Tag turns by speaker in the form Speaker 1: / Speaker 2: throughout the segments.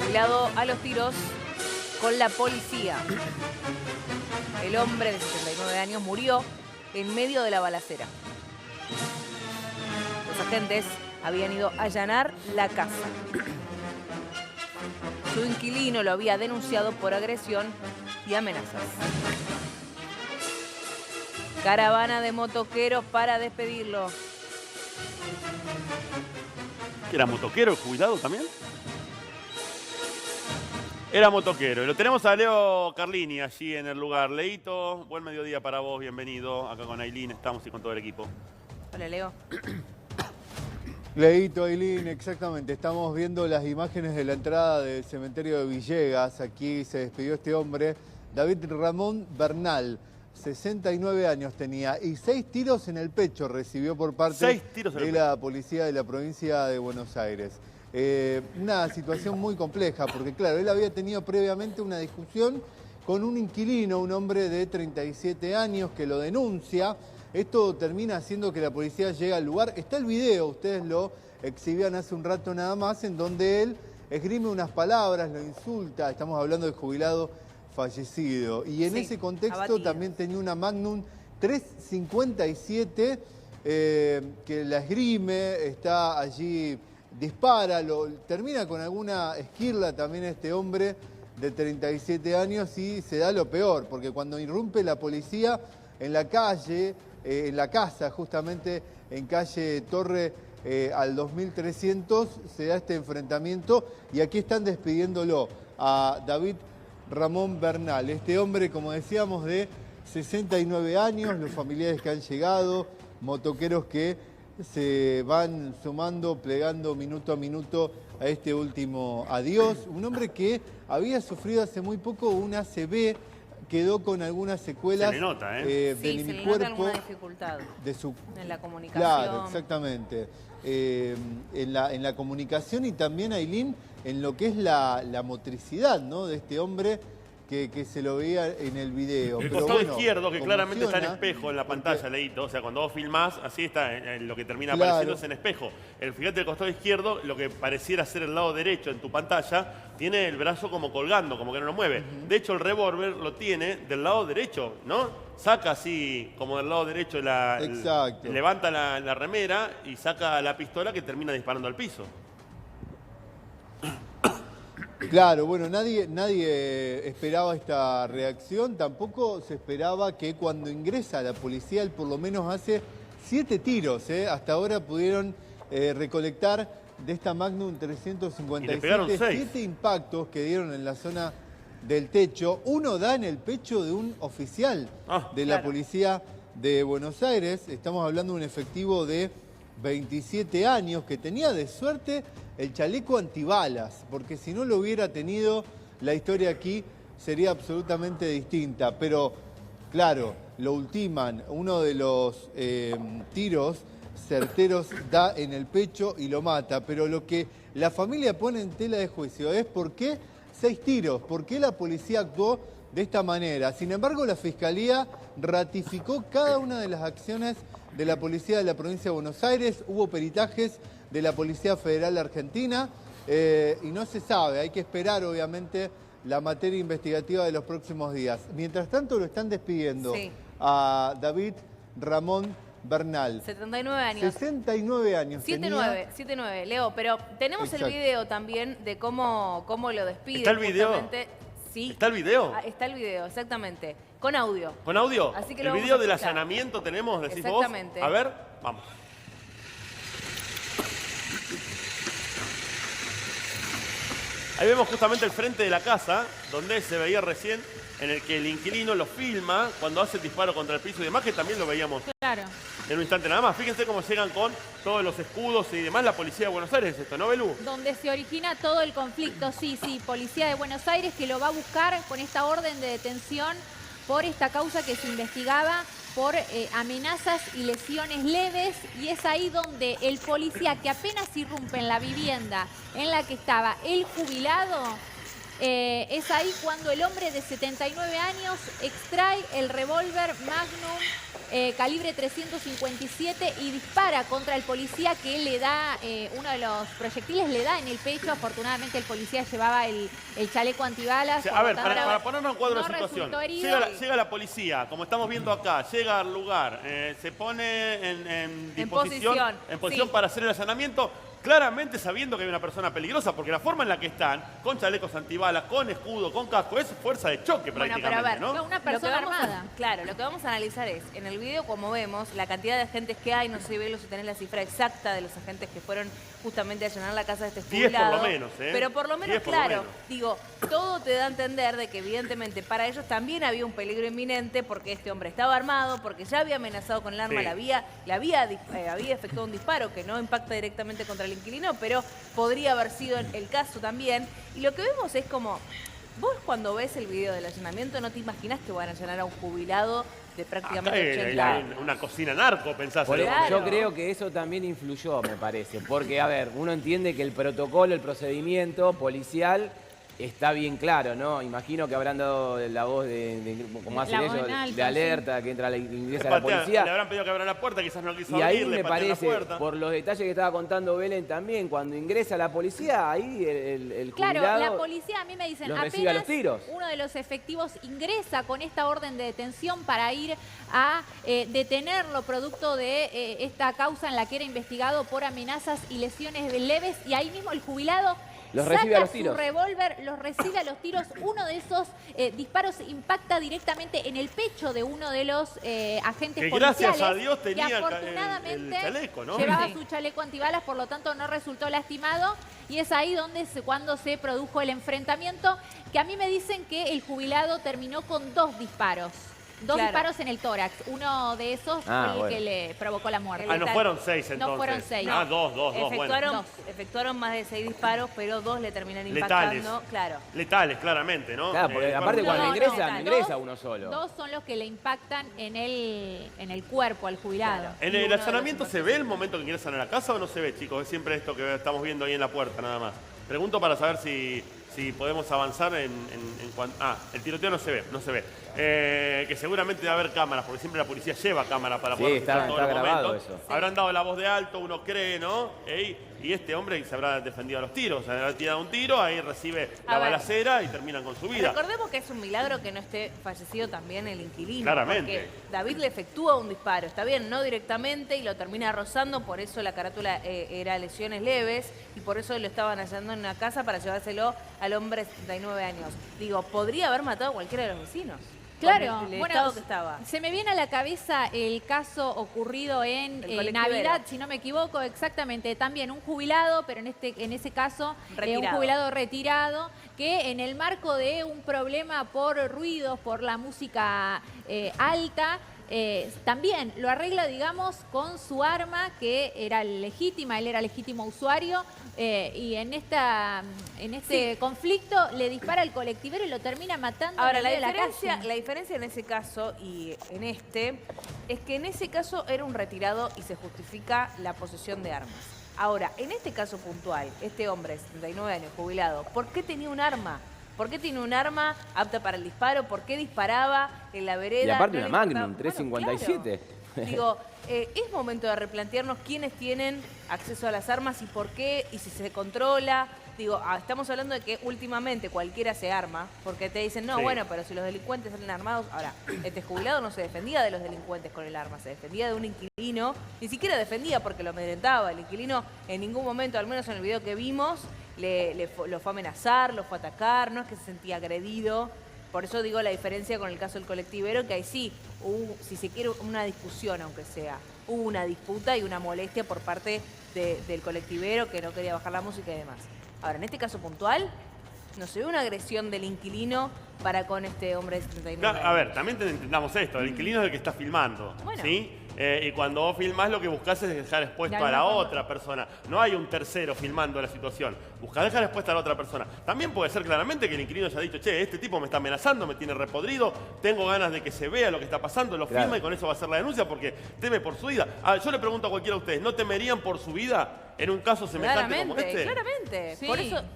Speaker 1: jubilado a los tiros con la policía. El hombre de 79 años murió en medio de la balacera. Los agentes habían ido a allanar la casa. Su inquilino lo había denunciado por agresión y amenazas. Caravana de motoqueros para despedirlo.
Speaker 2: ¿Era motoquero el jubilado también? Era motoquero. Y lo tenemos a Leo Carlini allí en el lugar. Leito, buen mediodía para vos, bienvenido. Acá con Ailín estamos y con todo el equipo.
Speaker 1: Hola, Leo.
Speaker 3: Leito, Ailín, exactamente. Estamos viendo las imágenes de la entrada del cementerio de Villegas. Aquí se despidió este hombre, David Ramón Bernal. 69 años tenía y 6 tiros en el pecho recibió por parte de la policía de la provincia de Buenos Aires. Una situación muy compleja porque, claro, él había tenido previamente una discusión con un inquilino, un hombre de 37 años que lo denuncia. Esto termina haciendo que la policía llegue al lugar. Está el video, ustedes lo exhibían hace un rato nada más, en donde él esgrime unas palabras, lo insulta. Estamos hablando del jubilado fallecido. Y en ese contexto también tenía una Magnum 357 que la esgrime, está allí, dispara, termina con alguna esquirla también este hombre de 37 años y se da lo peor, porque cuando irrumpe la policía en la calle, en la casa justamente en calle Torre al 2300, se da este enfrentamiento y aquí están despidiéndolo a David Ramón Bernal, este hombre, como decíamos, de 69 años, los familiares que han llegado, motoqueros que se van sumando, plegando minuto a minuto a este último adiós. Un hombre que había sufrido hace muy poco un ACV, quedó con algunas secuelas
Speaker 1: del
Speaker 3: cuerpo,
Speaker 1: dificultad en la comunicación.
Speaker 3: Claro, exactamente. En la comunicación y también, Ailín, en lo que es la motricidad, ¿no?, de este hombre que se lo veía en el video.
Speaker 2: El costado izquierdo, que claramente está en espejo en la pantalla, Leito. O sea, cuando vos filmás, así está lo que termina apareciendo es en espejo. Fíjate el costado izquierdo, lo que pareciera ser el lado derecho en tu pantalla, tiene el brazo como colgando, como que no lo mueve. De hecho, el revólver lo tiene del lado derecho, ¿no? Saca así, como del lado derecho, levanta la remera y saca la pistola que termina disparando al piso.
Speaker 3: Claro, bueno, nadie esperaba esta reacción, tampoco se esperaba que cuando ingresa la policía, él por lo menos hace 7 tiros, hasta ahora pudieron recolectar de esta Magnum 357 7 impactos que dieron en la zona del techo. Uno da en el pecho de un oficial de la policía de Buenos Aires, estamos hablando de un efectivo de 27 años que tenía de suerte el chaleco antibalas, porque si no lo hubiera tenido, la historia aquí sería absolutamente distinta. Pero, claro, lo ultiman, uno de los tiros certeros da en el pecho y lo mata. Pero lo que la familia pone en tela de juicio es por qué 6 tiros, por qué la policía actuó de esta manera. Sin embargo, la Fiscalía ratificó cada una de las acciones de la Policía de la Provincia de Buenos Aires. Hubo peritajes de la Policía Federal Argentina y no se sabe, hay que esperar obviamente la materia investigativa de los próximos días. Mientras tanto lo están despidiendo a David Ramón Bernal.
Speaker 1: 79 años.
Speaker 3: 69 años.
Speaker 1: 79, Leo, pero tenemos el video también de cómo lo despide.
Speaker 2: ¿Está el video?
Speaker 1: Sí.
Speaker 2: ¿Está el video?
Speaker 1: Está el video, exactamente. Con audio.
Speaker 2: ¿Con audio?
Speaker 1: Así que
Speaker 2: ¿El video del allanamiento tenemos, decís vos?
Speaker 1: Exactamente.
Speaker 2: A ver, vamos. Ahí vemos justamente el frente de la casa, donde se veía recién, en el que el inquilino lo filma cuando hace el disparo contra el piso y demás, que también lo veíamos en un instante nada más. Fíjense cómo llegan con todos los escudos y demás la Policía de Buenos Aires, esto, ¿no, Belú?
Speaker 4: Donde se origina todo el conflicto, sí, Policía de Buenos Aires que lo va a buscar con esta orden de detención por esta causa que se investigaba por amenazas y lesiones leves, y es ahí donde el policía que apenas irrumpe en la vivienda en la que estaba el jubilado Es ahí cuando el hombre de 79 años extrae el revólver Magnum calibre 357 y dispara contra el policía, que le da, uno de los proyectiles le da en el pecho. Afortunadamente el policía llevaba el chaleco antibalas.
Speaker 2: A ver, para ponernos en cuadro de situación, llega la policía, como estamos viendo acá, llega al lugar, se pone en posición sí, para hacer el allanamiento, claramente sabiendo que hay una persona peligrosa, porque la forma en la que están, con chalecos antibalas, con escudo, con casco, es fuerza de choque prácticamente,
Speaker 1: pero a ver,
Speaker 2: ¿no?
Speaker 4: Una persona armada.
Speaker 1: Claro, lo que vamos a analizar es, en el video, como vemos, la cantidad de agentes que hay, no se ve si tenés la cifra exacta de los agentes que fueron justamente a allanar la casa de este jubilado.
Speaker 2: 10 por lo menos, ¿eh?
Speaker 1: Pero por lo menos,
Speaker 2: 10 por lo
Speaker 1: claro,
Speaker 2: menos.
Speaker 1: digo, todo te da a entender de que evidentemente para ellos también había un peligro inminente, porque este hombre estaba armado, porque ya había amenazado con el arma,
Speaker 2: Sí.
Speaker 1: había efectuado un disparo que no impacta directamente contra el inquilino, pero podría haber sido el caso también. Y lo que vemos es como, vos cuando ves el video del allanamiento no te imaginás que van a allanar a un jubilado de prácticamente 80 años.
Speaker 2: Una cocina narco, pensás.
Speaker 1: Claro.
Speaker 5: Yo creo que eso también influyó, me parece. Porque, a ver, uno entiende que el protocolo, el procedimiento policial está bien claro, ¿no? Imagino que habrán dado la voz como hacen ellos, de alerta, que ingresa la policía.
Speaker 2: Le habrán pedido que abra la puerta, quizás no quiso
Speaker 5: Y ahí
Speaker 2: abrir,
Speaker 5: me
Speaker 2: le patean la
Speaker 5: parece,
Speaker 2: puerta.
Speaker 5: por los detalles que estaba contando Belén también, cuando ingresa la policía, ahí el
Speaker 4: Claro,
Speaker 5: jubilado
Speaker 4: la policía, a mí me dicen,
Speaker 5: los recibe a los
Speaker 4: apenas
Speaker 5: tiros.
Speaker 4: uno de los efectivos ingresa con esta orden de detención para ir a detenerlo producto de esta causa en la que era investigado por amenazas y lesiones leves, y ahí mismo el jubilado
Speaker 5: los recibe a los
Speaker 4: saca
Speaker 5: tiros.
Speaker 4: su revólver, los recibe a los tiros. Uno de esos disparos impacta directamente en el pecho de uno de los agentes
Speaker 2: Que
Speaker 4: policiales.
Speaker 2: gracias a Dios
Speaker 4: que
Speaker 2: tenía
Speaker 4: afortunadamente
Speaker 2: el chaleco, ¿no?
Speaker 4: llevaba
Speaker 1: Sí.
Speaker 4: su chaleco antibalas, por lo tanto no resultó lastimado. Y es ahí cuando se produjo el enfrentamiento, que a mí me dicen que el jubilado terminó con 2 disparos. 2
Speaker 1: Claro.
Speaker 4: disparos en el tórax. Uno de esos fue el que le provocó la muerte.
Speaker 2: Ah, no fueron 6 entonces.
Speaker 4: No fueron 6.
Speaker 2: Ah, dos, bueno.
Speaker 1: Efectuaron más de 6 disparos, pero 2 le terminan
Speaker 2: Letales.
Speaker 1: impactando. Claro.
Speaker 2: Letales, claramente, ¿no?
Speaker 5: Claro, porque aparte
Speaker 2: bueno,
Speaker 5: cuando ingresa, no ingresa
Speaker 4: dos-
Speaker 5: uno solo.
Speaker 4: 2 son los que le impactan en el cuerpo al jubilado.
Speaker 1: Claro.
Speaker 2: ¿En
Speaker 1: Y
Speaker 2: el
Speaker 1: uno de
Speaker 2: allanamiento
Speaker 1: los
Speaker 2: se ve el momento que ingresan a la casa o no se ve, chicos? Es siempre esto que estamos viendo ahí en la puerta, nada más. Pregunto para saber si podemos avanzar en cuanto... Ah, el tiroteo no se ve. Que seguramente debe haber cámaras, porque siempre la policía lleva cámaras para
Speaker 5: Sí,
Speaker 2: poder
Speaker 5: está
Speaker 2: registrar todos los
Speaker 5: grabado
Speaker 2: momentos.
Speaker 5: eso.
Speaker 2: Habrán dado la voz de alto, uno cree, ¿no? Y este hombre se habrá defendido a los tiros. Se habrá tirado un tiro, ahí recibe la
Speaker 1: ver.
Speaker 2: balacera y terminan con su vida.
Speaker 1: Recordemos que es un milagro que no esté fallecido también el inquilino.
Speaker 2: Claramente.
Speaker 1: Porque David le efectúa un disparo, está bien, no directamente, y lo termina rozando, por eso la carátula era lesiones leves, y por eso lo estaban hallando en una casa para llevárselo al hombre de 79 años. Digo, podría haber matado a cualquiera de los vecinos.
Speaker 4: Claro,
Speaker 1: con el
Speaker 4: bueno,
Speaker 1: estado que estaba.
Speaker 4: se me viene a la cabeza el caso ocurrido en
Speaker 1: El colectivero.
Speaker 4: Navidad, si no me equivoco, exactamente. También un jubilado, pero en ese caso un
Speaker 1: Retirado.
Speaker 4: jubilado retirado, que en el marco de un problema por ruidos, por la música alta, también lo arregla, digamos, con su arma, que era legítima, él era legítimo usuario, y en este conflicto le dispara al colectivero y lo termina matando.
Speaker 1: Ahora,
Speaker 4: en
Speaker 1: la
Speaker 4: medio de
Speaker 1: diferencia,
Speaker 4: calle.
Speaker 1: la diferencia en ese caso y en este es que en ese caso era un retirado y se justifica la posesión de armas. Ahora, en este caso puntual, este hombre de 79 años, jubilado, ¿por qué tenía un arma? ¿Por qué tiene un arma apta para el disparo? ¿Por qué disparaba en la vereda?
Speaker 5: Y aparte
Speaker 1: No
Speaker 5: una
Speaker 1: le
Speaker 5: Magnum,
Speaker 1: importaba.
Speaker 5: 357.
Speaker 1: Claro. Digo, es momento de replantearnos quiénes tienen acceso a las armas y por qué, y si se controla. Digo, estamos hablando de que últimamente cualquiera se arma, porque te dicen, no,
Speaker 2: Sí.
Speaker 1: bueno, pero si los delincuentes salen armados... Ahora, este jubilado no se defendía de los delincuentes con el arma, se defendía de un inquilino, ni siquiera defendía porque lo amedrentaba. El inquilino en ningún momento, al menos en el video que vimos, lo fue a amenazar, lo fue a atacar, no es que se sentía agredido. Por eso digo la diferencia con el caso del colectivero, que ahí sí hubo, si se quiere, una discusión, aunque sea. Hubo una disputa y una molestia por parte del colectivero que no quería bajar la música y demás. Ahora, en este caso puntual, no se ve una agresión del inquilino para con este hombre de 39 años.
Speaker 2: A ver, también entendamos esto, el inquilino es el que está filmando,
Speaker 1: Bueno.
Speaker 2: ¿sí? Y cuando vos filmás lo que buscás es dejar expuesto a la otra persona. No hay un tercero filmando la situación. Buscás dejar expuesta a la otra persona. También puede ser claramente que el inquilino haya dicho, che, este tipo me está amenazando, me tiene repodrido, tengo ganas de que se vea lo que está pasando, lo filma y con eso va a ser la denuncia porque teme por su vida. Yo le pregunto a cualquiera de ustedes, ¿no temerían por su vida en un caso semejante como este?
Speaker 1: Claramente.
Speaker 4: Sí.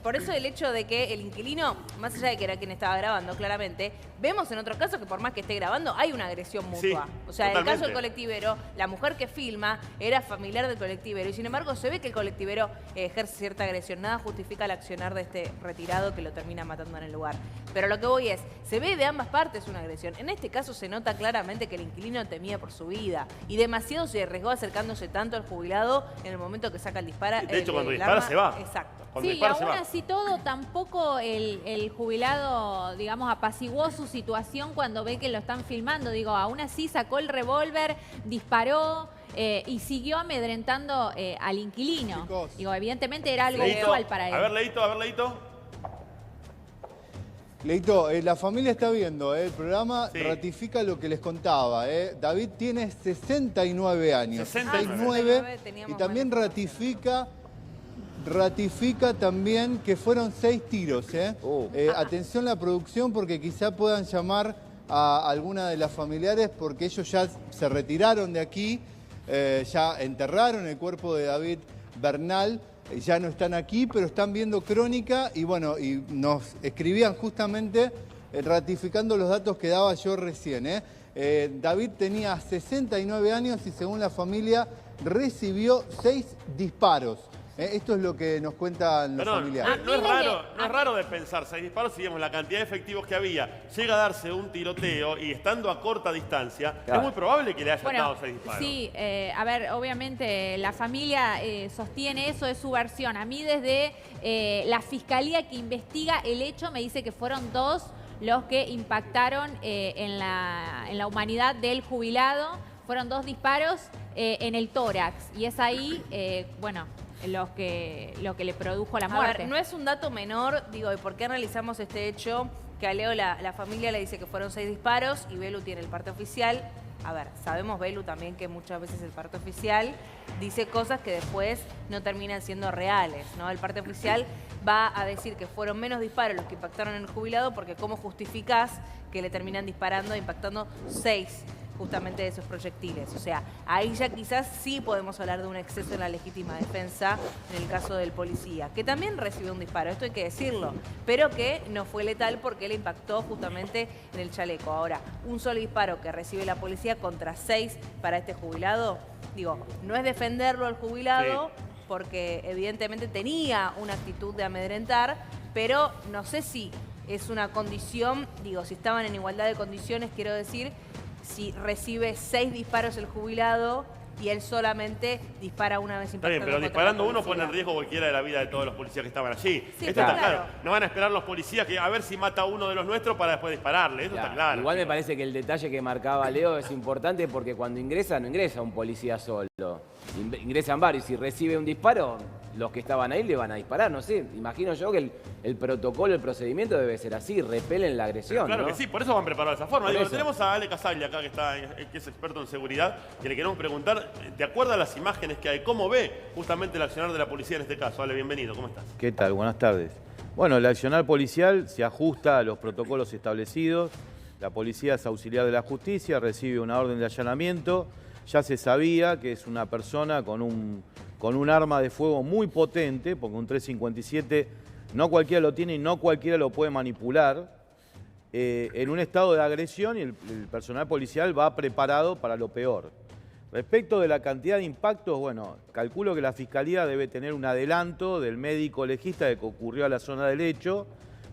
Speaker 1: Por eso el hecho de que el inquilino, más allá de que era quien estaba grabando, claramente, vemos en otros casos que por más que esté grabando, hay una agresión mutua.
Speaker 2: Sí,
Speaker 1: o sea, en el caso del
Speaker 2: totalmente.
Speaker 1: colectivero, la mujer que filma era familiar del colectivero y sin embargo se ve que el colectivero ejerce cierta agresión. Nada justifica el accionar de este retirado que lo termina matando en el lugar. Pero lo que voy es, se ve de ambas partes una agresión. En este caso se nota claramente que el inquilino temía por su vida y demasiado se arriesgó acercándose tanto al jubilado en el momento que saca el disparo.
Speaker 2: De hecho, cuando dispara se va.
Speaker 1: Exacto.
Speaker 2: Cuando
Speaker 4: Sí, y
Speaker 2: dispara se
Speaker 4: aún
Speaker 2: va.
Speaker 4: así todo, tampoco el jubilado, digamos, apaciguó su situación cuando ve que lo están filmando. Digo, aún así sacó el revólver, disparó y siguió amedrentando al inquilino.
Speaker 3: Chicos.
Speaker 4: Digo, evidentemente era algo
Speaker 2: Leito,
Speaker 4: usual para él.
Speaker 2: a ver, Leito.
Speaker 3: Leito, la familia está viendo el programa,
Speaker 2: Sí.
Speaker 3: ratifica lo que les contaba. David tiene 69 años.
Speaker 2: 69.
Speaker 3: Y también ratifica también que fueron 6 tiros. Atención la producción porque quizá puedan llamar a alguna de las familiares porque ellos ya se retiraron de aquí, ya enterraron el cuerpo de David Bernal. Ya no están aquí, pero están viendo Crónica y bueno, y nos escribían justamente ratificando los datos que daba yo recién. David tenía 69 años y según la familia recibió 6 disparos. Esto es lo que nos cuentan los familiares.
Speaker 2: No es raro de pensar, 6 disparos, si vemos la cantidad de efectivos que había, llega a darse un tiroteo y estando a corta distancia,
Speaker 5: Claro.
Speaker 2: es muy probable que le hayan
Speaker 4: Bueno,
Speaker 2: dado 6 disparos.
Speaker 4: sí, a ver, obviamente la familia sostiene eso, es su versión. A mí desde la fiscalía que investiga el hecho me dice que fueron 2 los que impactaron en la humanidad del jubilado. Fueron 2 disparos en el tórax y es ahí, bueno, lo que le produjo la muerte.
Speaker 1: A ver, no es un dato menor, digo, de por qué analizamos este hecho, que a Leo la familia le dice que fueron 6 disparos y Belu tiene el parte oficial. A ver, sabemos Belu también que muchas veces el parte oficial dice cosas que después no terminan siendo reales, ¿no? El parte oficial va a decir que fueron menos disparos los que impactaron en el jubilado porque ¿cómo justificás que le terminan disparando e impactando 6 justamente de esos proyectiles? O sea, ahí ya quizás sí podemos hablar de un exceso en la legítima defensa en el caso del policía, que también recibió un disparo, esto hay que decirlo, pero que no fue letal porque le impactó justamente en el chaleco. Ahora, un solo disparo que recibe la policía contra 6 para este jubilado, digo, no es defenderlo al jubilado, porque evidentemente tenía una actitud de amedrentar, pero no sé si es una condición, digo, si estaban en igualdad de condiciones, quiero decir, si recibe 6 disparos el jubilado y él solamente dispara una vez
Speaker 2: Está bien,
Speaker 1: impactando
Speaker 2: pero
Speaker 1: contra
Speaker 2: disparando
Speaker 1: la
Speaker 2: uno
Speaker 1: policía.
Speaker 2: pone en riesgo cualquiera de la vida de todos los policías que estaban allí.
Speaker 1: Sí,
Speaker 2: Esto
Speaker 1: está
Speaker 2: está claro.
Speaker 1: claro.
Speaker 2: No van a esperar los policías que a ver si mata a uno de los nuestros para después dispararle. Eso está claro.
Speaker 5: Igual me parece que el detalle que marcaba Leo es importante porque cuando ingresa, no ingresa un policía solo. Ingresan varios. Si recibe un disparo, los que estaban ahí le van a disparar. No sé, imagino yo que el protocolo, el procedimiento debe ser así, repelen la agresión.
Speaker 2: Claro
Speaker 5: ¿no?
Speaker 2: que sí, por eso van preparados de esa forma.
Speaker 5: Por
Speaker 2: Digo,
Speaker 5: eso.
Speaker 2: tenemos a Ale Casaglia acá, que es experto en seguridad, que le queremos preguntar, ¿te acuerdas las imágenes que hay? ¿Cómo ve justamente el accionar de la policía en este caso? Ale, bienvenido, ¿cómo estás?
Speaker 6: ¿Qué tal? Buenas tardes. Bueno, el accionar policial se ajusta a los protocolos establecidos. La policía es auxiliar de la justicia, recibe una orden de allanamiento. Ya se sabía que es una persona con un arma de fuego muy potente, porque un 357 no cualquiera lo tiene y no cualquiera lo puede manipular, en un estado de agresión y el personal policial va preparado para lo peor. Respecto de la cantidad de impactos, bueno, calculo que la Fiscalía debe tener un adelanto del médico legista que concurrió a la zona del hecho,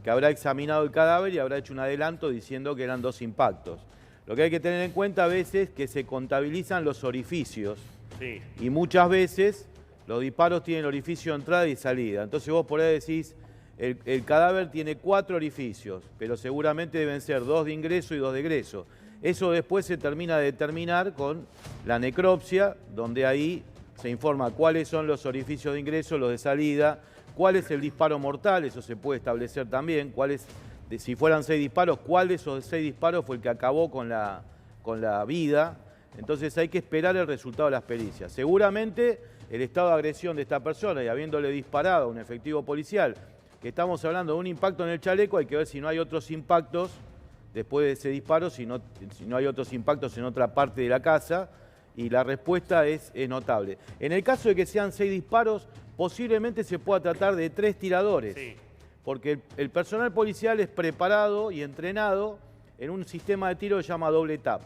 Speaker 6: que habrá examinado el cadáver y habrá hecho un adelanto diciendo que eran 2 impactos. Lo que hay que tener en cuenta a veces es que se contabilizan los orificios
Speaker 2: Sí.
Speaker 6: y muchas veces los disparos tienen orificio de entrada y salida. Entonces vos por ahí decís, el cadáver tiene 4 orificios, pero seguramente deben ser 2 de ingreso y 2 de egreso. Eso después se termina de determinar con la necropsia, donde ahí se informa cuáles son los orificios de ingreso, los de salida, cuál es el disparo mortal, eso se puede establecer también, cuál es de si fueran 6 disparos, cuál de esos 6 disparos fue el que acabó con la vida. Entonces hay que esperar el resultado de las pericias. Seguramente el estado de agresión de esta persona y habiéndole disparado a un efectivo policial, que estamos hablando de un impacto en el chaleco, hay que ver si no hay otros impactos después de ese disparo, si no hay otros impactos en otra parte de la casa, y la respuesta es notable. En el caso de que sean 6 disparos, posiblemente se pueda tratar de 3 tiradores,
Speaker 2: Sí.
Speaker 6: porque el personal policial es preparado y entrenado en un sistema de tiro que se llama doble tap,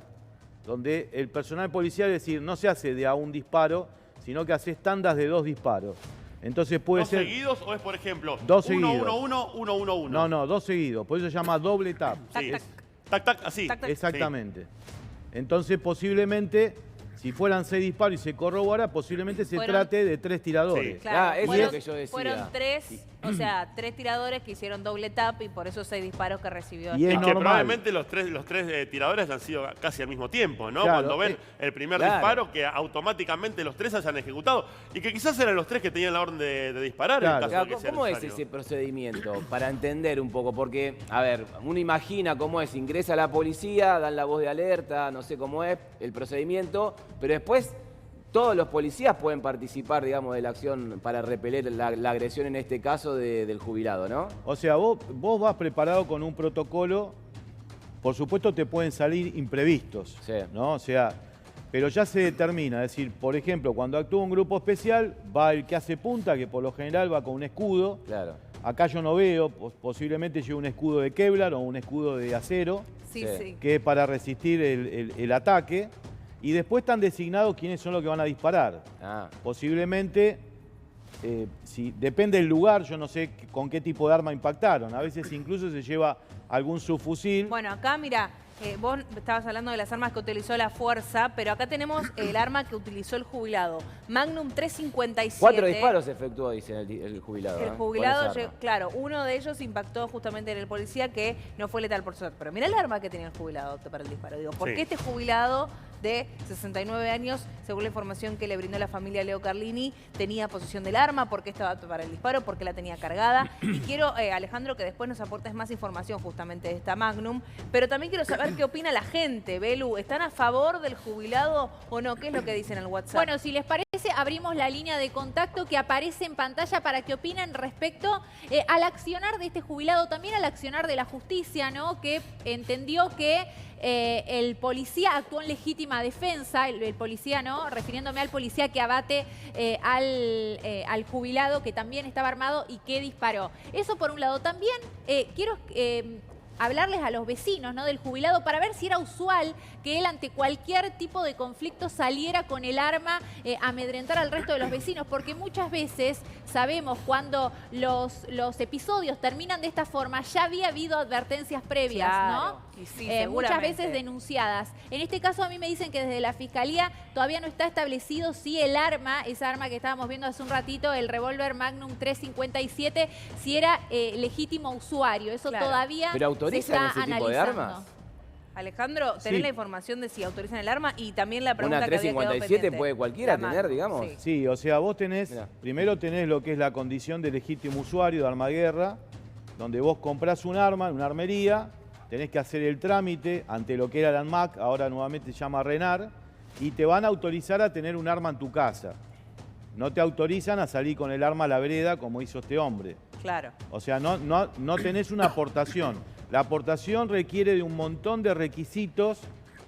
Speaker 6: donde el personal policial, es decir, no se hace de a un disparo, sino que hace tandas de 2 disparos. Entonces puede
Speaker 2: ¿Dos
Speaker 6: ser...
Speaker 2: seguidos o es, por ejemplo,
Speaker 6: 2
Speaker 2: 1,
Speaker 6: seguidos.
Speaker 2: 1, 1, 1, 1, 1?
Speaker 6: No, no, 2 seguidos, por eso se llama doble tap.
Speaker 2: Sí.
Speaker 1: Tac,
Speaker 2: Tac, tac, así.
Speaker 1: Tac, tac.
Speaker 6: Exactamente. Entonces posiblemente, si fueran 6 disparos y se corrobora, posiblemente se
Speaker 1: Fueron-
Speaker 6: trate de 3 tiradores.
Speaker 2: Sí.
Speaker 1: Claro,
Speaker 5: eso es
Speaker 1: fueron,
Speaker 5: lo que yo decía.
Speaker 1: fueron 3, o sea, 3 tiradores que hicieron doble tap y por eso 6 disparos que recibió.
Speaker 6: Y es
Speaker 2: Y que
Speaker 6: normal.
Speaker 2: probablemente los tres tiradores han sido casi al mismo tiempo, ¿no?
Speaker 6: Claro,
Speaker 2: Cuando ven el primer
Speaker 5: claro.
Speaker 2: disparo, que automáticamente los 3 hayan ejecutado. Y que quizás eran los 3 que tenían la orden de disparar
Speaker 6: Claro.
Speaker 2: en caso
Speaker 5: Claro,
Speaker 2: de que sea
Speaker 5: ¿cómo es
Speaker 2: necesario.
Speaker 5: ese procedimiento? Para entender un poco, porque, a ver, uno imagina cómo es, ingresa la policía, dan la voz de alerta, no sé cómo es el procedimiento, pero después todos los policías pueden participar, digamos, de la acción para repeler la agresión, en este caso, del jubilado, ¿no?
Speaker 6: O sea, vos vas preparado con un protocolo, por supuesto te pueden salir imprevistos,
Speaker 5: Sí.
Speaker 6: ¿no? O sea, pero ya se determina, es decir, por ejemplo, cuando actúa un grupo especial, va el que hace punta, que por lo general va con un escudo.
Speaker 5: Claro.
Speaker 6: Acá yo no veo, posiblemente lleve un escudo de Kevlar o un escudo de acero,
Speaker 1: Sí,
Speaker 5: Sí.
Speaker 1: sí.
Speaker 6: que es para resistir el ataque. Y después están designados quiénes son los que van a disparar.
Speaker 5: Ah,
Speaker 6: Posiblemente, si depende del lugar, yo no sé con qué tipo de arma impactaron. A veces incluso se lleva algún subfusil.
Speaker 1: Bueno, acá mira, vos estabas hablando de las armas que utilizó la fuerza, pero acá tenemos el arma que utilizó el jubilado. Magnum 357.
Speaker 5: 4 disparos efectuó, dice el jubilado.
Speaker 1: El
Speaker 5: ¿eh?
Speaker 1: jubilado,
Speaker 5: Con esa arma.
Speaker 1: claro, uno de ellos impactó justamente en el policía, que no fue letal por suerte. Pero mira el arma que tenía el jubilado para el disparo. Digo, ¿por
Speaker 2: Sí.
Speaker 1: qué este jubilado de 69 años, según la información que le brindó la familia Leo Carlini, tenía posesión del arma? ¿Por qué estaba apto para el disparo? ¿Por qué la tenía cargada? Y quiero, Alejandro, que después nos aportes más información justamente de esta Magnum. Pero también quiero saber qué opina la gente, Belu. ¿Están a favor del jubilado o no? ¿Qué es lo que dicen en el WhatsApp?
Speaker 4: Bueno, si les parece, abrimos la línea de contacto que aparece en pantalla para que opinen respecto al accionar de este jubilado, también al accionar de la justicia, ¿no? Que entendió que el policía actuó en legítima defensa, el policía, ¿no? Refiriéndome al policía que abate al jubilado, que también estaba armado y que disparó. Eso por un lado. También quiero hablarles a los vecinos, ¿no?, del jubilado, para ver si era usual que él ante cualquier tipo de conflicto saliera con el arma a amedrentar al resto de los vecinos, porque muchas veces sabemos cuando los episodios terminan de esta forma, ya había habido advertencias previas,
Speaker 1: Claro,
Speaker 4: ¿no?
Speaker 1: y sí,
Speaker 4: Muchas
Speaker 1: seguramente.
Speaker 4: veces denunciadas. En este caso a mí me dicen que desde la Fiscalía todavía no está establecido si el arma, esa arma que estábamos viendo hace un ratito, el revólver Magnum 357, si era legítimo usuario. Eso
Speaker 1: Claro.
Speaker 4: todavía
Speaker 5: ¿Pero autorizan
Speaker 4: se está
Speaker 5: ese tipo de
Speaker 4: analizando.
Speaker 5: armas?
Speaker 1: Alejandro, tenés
Speaker 6: Sí.
Speaker 1: la información de si autorizan el arma y también la pregunta
Speaker 5: Una
Speaker 1: que había quedado
Speaker 5: 357
Speaker 1: pendiente.
Speaker 5: puede cualquiera
Speaker 1: La
Speaker 5: tener,
Speaker 1: Magnum,
Speaker 5: digamos.
Speaker 1: sí.
Speaker 6: Sí, o sea, vos tenés,
Speaker 5: Mirá.
Speaker 6: primero tenés lo que es la condición de legítimo usuario de arma de guerra, donde vos comprás un arma en una armería, tenés que hacer el trámite ante lo que era la ANMAC, ahora nuevamente se llama RENAR, y te van a autorizar a tener un arma en tu casa. No te autorizan a salir con el arma a la vereda como hizo este hombre.
Speaker 1: Claro.
Speaker 6: O sea, no tenés una aportación. La aportación requiere de un montón de requisitos,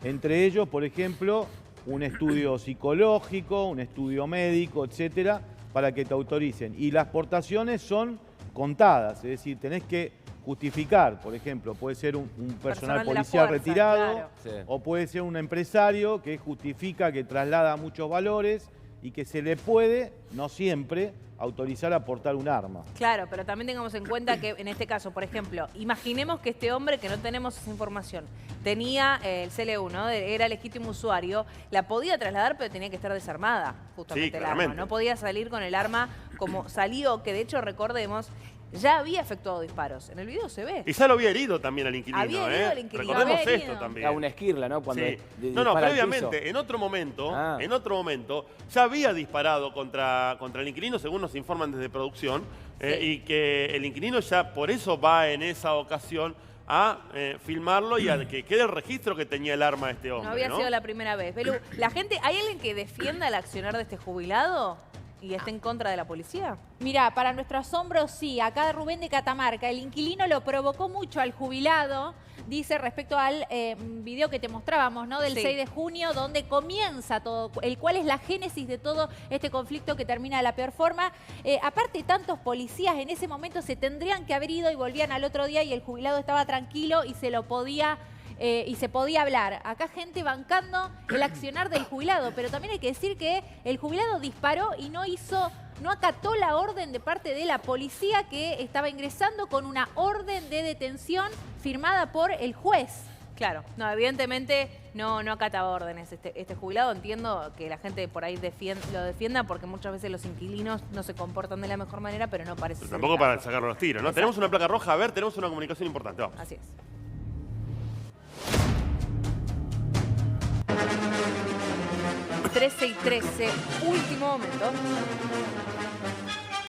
Speaker 6: entre ellos, por ejemplo, un estudio psicológico, un estudio médico, etcétera, para que te autoricen. Y las aportaciones son contadas, es decir, tenés que justificar, por ejemplo, puede ser un personal
Speaker 1: de la
Speaker 6: policial
Speaker 1: fuerza,
Speaker 6: retirado,
Speaker 1: claro.
Speaker 5: Sí.
Speaker 6: o puede ser un empresario que justifica que traslada muchos valores y que se le puede, no siempre, autorizar a portar un arma.
Speaker 1: Claro, pero también tengamos en cuenta que en este caso, por ejemplo, imaginemos que este hombre, que no tenemos esa información, tenía el CLU, ¿no? Era legítimo usuario, la podía trasladar, pero tenía que estar desarmada, justamente
Speaker 2: Sí,
Speaker 1: el arma.
Speaker 2: claramente.
Speaker 1: No podía salir con el arma como salió, que de hecho, recordemos, ya había efectuado disparos. En el video se ve.
Speaker 2: Y ya lo había herido también al inquilino,
Speaker 1: Había herido al inquilino.
Speaker 2: Recordemos
Speaker 4: Había
Speaker 2: esto
Speaker 4: herido.
Speaker 2: también.
Speaker 5: A una esquirla, ¿no? Cuando
Speaker 2: Sí.
Speaker 5: di-
Speaker 2: No,
Speaker 5: dispara al
Speaker 2: previamente,
Speaker 5: piso.
Speaker 2: en otro momento,
Speaker 5: Ah.
Speaker 2: ya había disparado contra el inquilino, según nos informan desde producción,
Speaker 1: Sí.
Speaker 2: y que el inquilino ya por eso va en esa ocasión a filmarlo y a que quede el registro que tenía el arma de este hombre.
Speaker 1: No había sido la primera vez. Belu, ¿la gente, hay alguien que defienda el accionar de este jubilado y esté en contra de la policía?
Speaker 4: Mira, para nuestro asombro sí, acá Rubén de Catamarca, el inquilino lo provocó mucho al jubilado, dice respecto al video que te mostrábamos, ¿no? Del 6 de junio, donde comienza todo, el cual es la génesis de todo este conflicto que termina de la peor forma. Aparte, tantos policías en ese momento se tendrían que haber ido y volvían al otro día y el jubilado estaba tranquilo y se podía hablar. Acá gente bancando el accionar del jubilado, pero también hay que decir que el jubilado disparó y no acató la orden de parte de la policía que estaba ingresando con una orden de detención firmada por el juez.
Speaker 1: Claro, no, evidentemente no acataba órdenes este jubilado. Entiendo que la gente por ahí lo defienda porque muchas veces los inquilinos no se comportan de la mejor manera, pero no parece ser
Speaker 2: tampoco
Speaker 1: el
Speaker 2: para
Speaker 1: caso.
Speaker 2: Sacarlo los tiros, ¿no?
Speaker 1: Exacto.
Speaker 2: Tenemos una placa roja, a ver, tenemos una comunicación importante, vamos.
Speaker 1: Así es. ...13 y 13, último momento.